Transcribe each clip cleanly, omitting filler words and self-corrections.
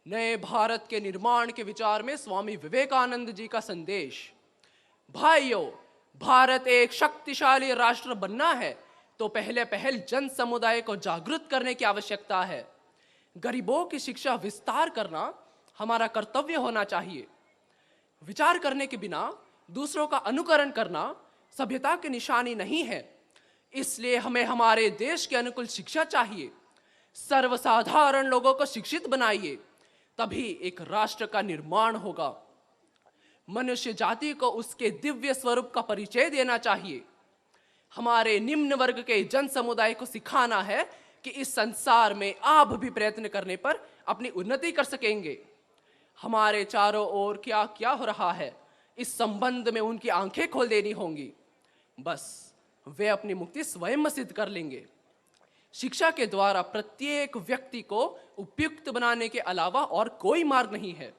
नए भारत के निर्माण के विचार में स्वामी विवेकानंद जी का संदेश। भाइयों, भारत एक शक्तिशाली राष्ट्र बनना है तो पहले पहल जन समुदाय को जागृत करने की आवश्यकता है। गरीबों की शिक्षा विस्तार करना हमारा कर्तव्य होना चाहिए। विचार करने के बिना दूसरों का अनुकरण करना सभ्यता की निशानी नहीं है। इसलिए हमें हमारे देश के अनुकूल शिक्षा चाहिए। सर्वसाधारण लोगों को शिक्षित बनाइए, तभी एक राष्ट्र का निर्माण होगा। मनुष्य जाति को उसके दिव्य स्वरूप का परिचय देना चाहिए। हमारे निम्न वर्ग के जन समुदाय को सिखाना है कि इस संसार में आप भी प्रयत्न करने पर अपनी उन्नति कर सकेंगे। हमारे चारों ओर क्या क्या हो रहा है, इस संबंध में उनकी आंखें खोल देनी होंगी। बस वे अपनी मुक्ति स्वयं सिद्ध कर लेंगे। शिक्षा के द्वारा प्रत्येक व्यक्ति को उपयुक्त बनाने के अलावा और कोई मार्ग नहीं है।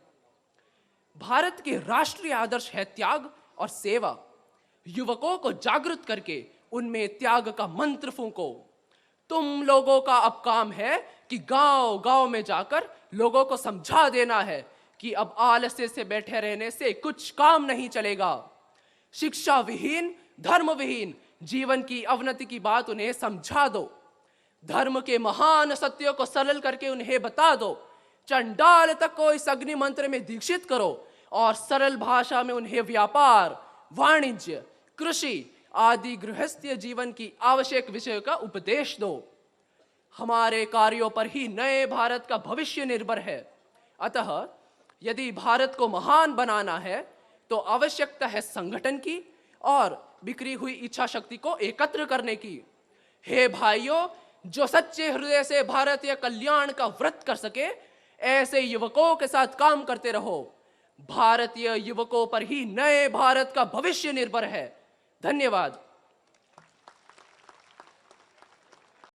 भारत के राष्ट्रीय आदर्श है त्याग और सेवा। युवकों को जागृत करके उनमें त्याग का मंत्र फूंको। तुम लोगों का अब काम है कि गांव गांव में जाकर लोगों को समझा देना है कि अब आलस्य से बैठे रहने से कुछ काम नहीं चलेगा। शिक्षा विहीन, धर्म विहीन जीवन की अवनति की बात उन्हें समझा दो। धर्म के महान सत्यों को सरल करके उन्हें बता दो। चंडाल तक को इस अग्नि मंत्र में दीक्षित करो और सरल भाषा में उन्हें व्यापार, वाणिज्य, कृषि आदि गृहस्थीय जीवन की आवश्यक विषयों का उपदेश दो। हमारे कार्यों पर ही नए भारत का भविष्य निर्भर है। अतः यदि भारत को महान बनाना है तो आवश्यकता है संगठन की और बिखरी हुई इच्छा शक्ति को एकत्र करने की। हे भाइयों, जो सच्चे हृदय से भारतीय कल्याण का व्रत कर सके, ऐसे युवकों के साथ काम करते रहो। भारतीय युवकों पर ही नए भारत का भविष्य निर्भर है। धन्यवाद।